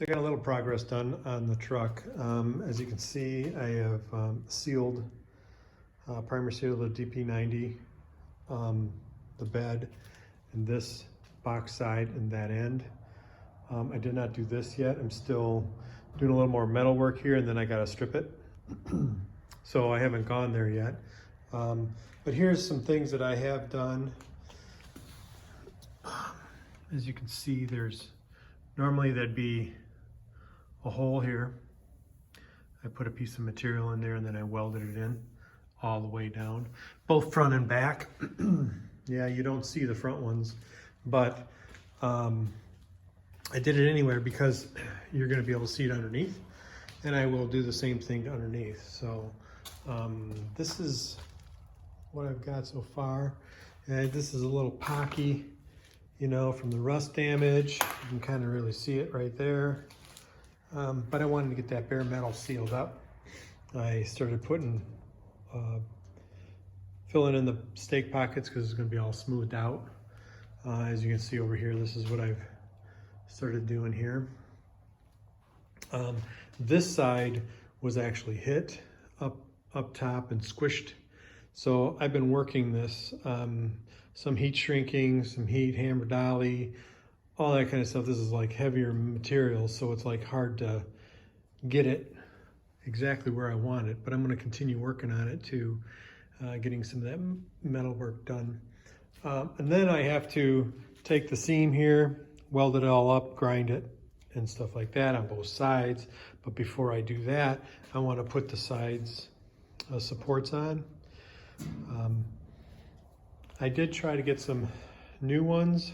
So I got a little progress done on the truck. As you can see, I have sealed, primer sealed the DP90, the bed, and this box side and that end. I did not do this yet. I'm still doing a little more metal work here, and then I gotta strip it. So I haven't gone there yet. But here's some things that I have done. As you can see, normally there'd be a hole here. I put a piece of material in there and then I welded it in all the way down, both front and back. Yeah, you don't see the front ones, but I did it anyway because you're going to be able to see it underneath, and I will do the same thing underneath. So this is what I've got so far. And this is a little pocky, you know, from the rust damage. You can kind of really see it right there. But I wanted to get that bare metal sealed up. I started putting, filling in the stake pockets because it's going to be all smoothed out. As you can see over here, this is what I've started doing here. This side was actually hit up top and squished. So I've been working this, some heat shrinking, some heat hammer dolly, all that kind of stuff. This is like heavier material, so it's like hard to get it exactly where I want it, but I'm going to continue working on it too, getting some of that metal work done. And then I have to take the seam here, weld it all up, grind it, and stuff like that on both sides. But before I do that, I want to put the sides supports on. I did try to get some new ones,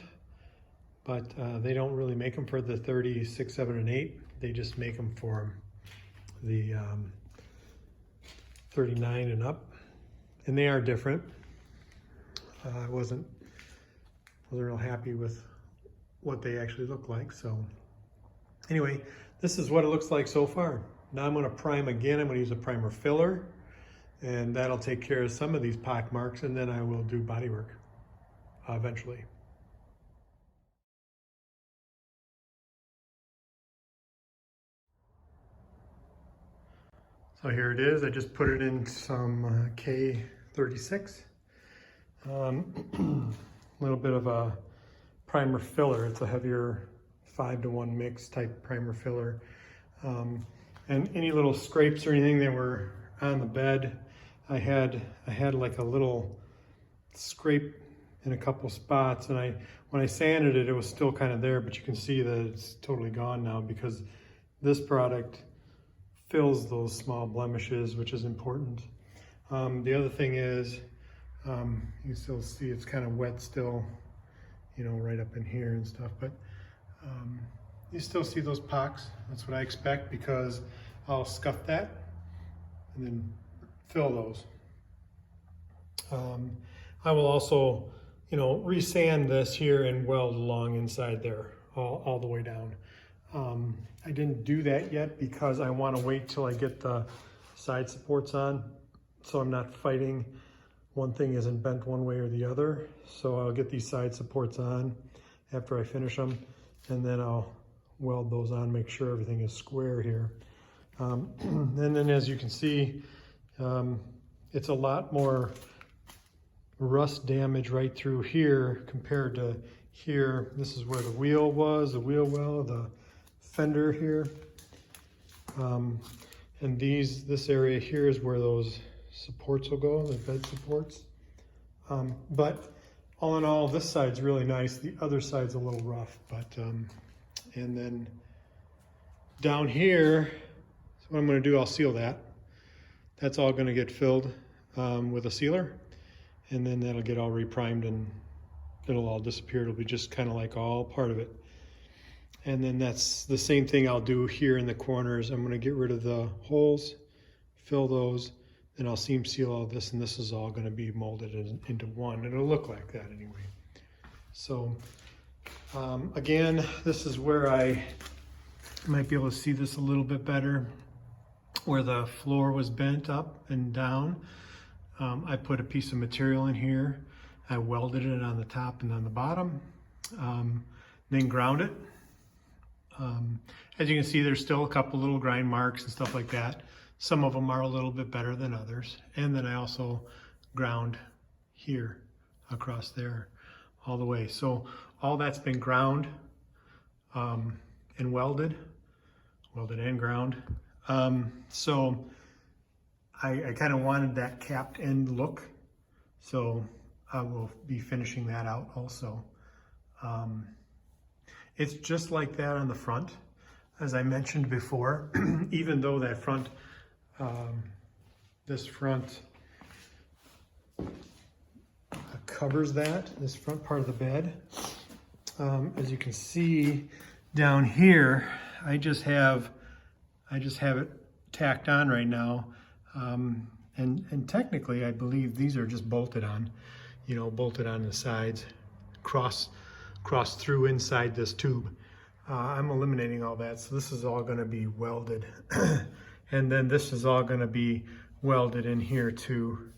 but they don't really make them for the 36, 7, and 8. They just make them for the 39 and up, and they are different. I wasn't real happy with what they actually look like. So anyway, this is what it looks like so far. Now I'm going to prime again. I'm going to use a primer filler, and that'll take care of some of these pock marks, and then I will do body work eventually. So here it is. I just put it in some K36. A little bit of a primer filler. It's a heavier 5-to-1 mix type primer filler. And any little scrapes or anything that were on the bed, I had like a little scrape in a couple spots, and when I sanded it, it was still kind of there, but you can see that it's totally gone now because this product fills those small blemishes, which is important. The other thing is, you still see it's kind of wet still, you know, right up in here and stuff, but you still see those pocks. That's what I expect, because I'll scuff that and then fill those. I will also, you know, resand this here and weld along inside there all the way down. I didn't do that yet because I want to wait till I get the side supports on, so I'm not fighting. One thing isn't bent one way or the other, so I'll get these side supports on after I finish them, and then I'll weld those on, make sure everything is square here. And then as you can see, it's a lot more rust damage right through here compared to here. This is where the wheel was, the wheel well, the fender here. And this area here is where those supports will go, the bed supports. But all in all, this side's really nice. The other side's a little rough, but, and then down here, so what I'm gonna do, I'll seal that. That's all gonna get filled with a sealer, and then that'll get all reprimed and it'll all disappear. It'll be just kind of like all part of it. And then that's the same thing I'll do here in the corners. I'm gonna get rid of the holes, fill those, then I'll seam seal all this, and this is all gonna be molded into one. It'll look like that anyway. So again, this is where I might be able to see this a little bit better, where the floor was bent up and down. I put a piece of material in here. I welded it on the top and on the bottom, then ground it. As you can see, there's still a couple little grind marks and stuff like that. Some of them are a little bit better than others. And then I also ground here across there all the way. So all that's been ground and welded and ground. So I kind of wanted that capped end look. So I will be finishing that out also. It's just like that on the front, as I mentioned before. Even though that front, this front covers this front part of the bed. As you can see down here, I just have it tacked on right now. And technically, I believe these are just bolted on, bolted on the sides, cross through inside this tube. I'm eliminating all that, so this is all going to be welded. And then this is all going to be welded in here too,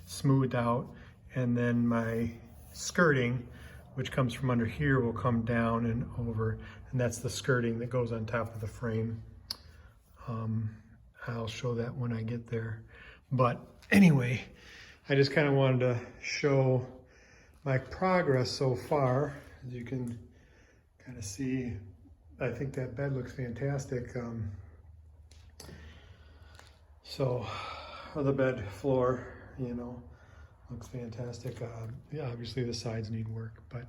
smoothed out. And then my skirting, which comes from under here, will come down and over, and that's the skirting that goes on top of the frame. I'll show that when I get there. But anyway, I just kind of wanted to show my progress so far. As you can kind of see, I think that bed looks fantastic. So the bed floor, looks fantastic. Yeah, obviously the sides need work, but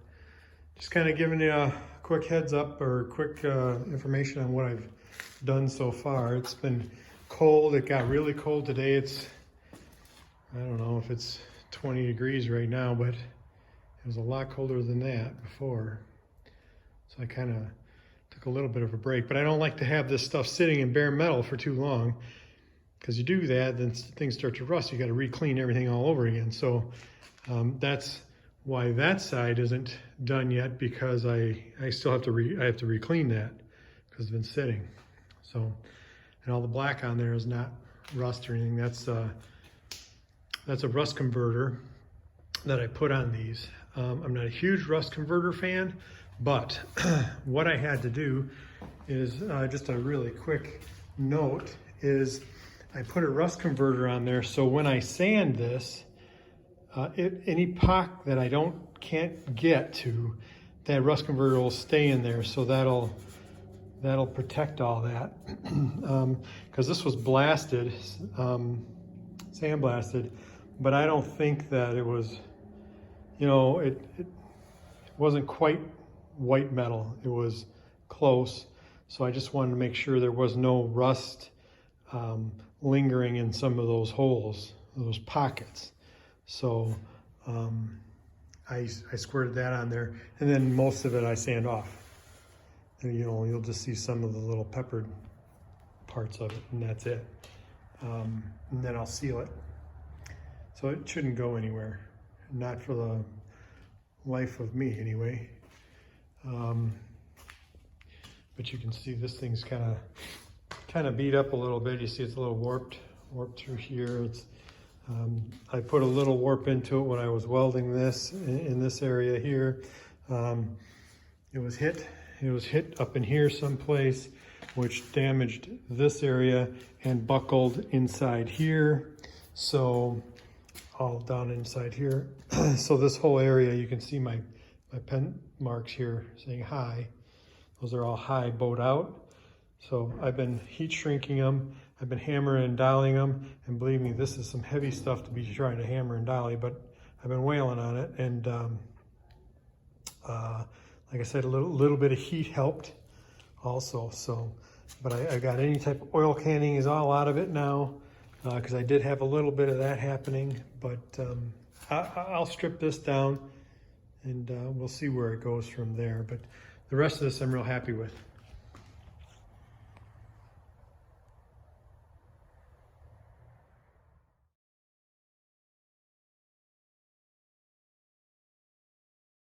just kind of giving you a quick heads up or quick information on what I've done so far. It's been cold. It got really cold today. I don't know if it's 20 degrees right now, but it was a lot colder than that before. So I kind of took a little bit of a break, but I don't like to have this stuff sitting in bare metal for too long, because you do that, then things start to rust. You got to re-clean everything all over again. So that's why that side isn't done yet, because I still have to re-clean that because it's been sitting. So, and all the black on there is not rust or anything. That's a rust converter that I put on these. I'm not a huge rust converter fan, but what I had to do is, just a really quick note, is I put a rust converter on there, so when I sand this, any pock that I can't get to, that rust converter will stay in there, so that'll protect all that. Because this was blasted, sandblasted, but I don't think that it was, it wasn't quite white metal. It was close, so I just wanted to make sure there was no rust lingering in some of those holes, those pockets. So I squirted that on there, and then most of it I sand off. And you'll just see some of the little peppered parts of it, and that's it. And then I'll seal it. So it shouldn't go anywhere, not for the life of me anyway. But you can see this thing's kind of beat up a little bit. You see it's a little warped through here. I put a little warp into it when I was welding this in this area here. It was hit up in here someplace, which damaged this area and buckled inside here. So all down inside here. So this whole area, you can see my pen marks here saying high. Those are all high bowed out. So I've been heat shrinking them. I've been hammering and dialing them. And believe me, this is some heavy stuff to be trying to hammer and dolly, but I've been wailing on it. And like I said, a little bit of heat helped also. So, but I got any type of oil canning is all out of it now, because I did have a little bit of that happening. But I'll strip this down, and we'll see where it goes from there. But the rest of this I'm real happy with.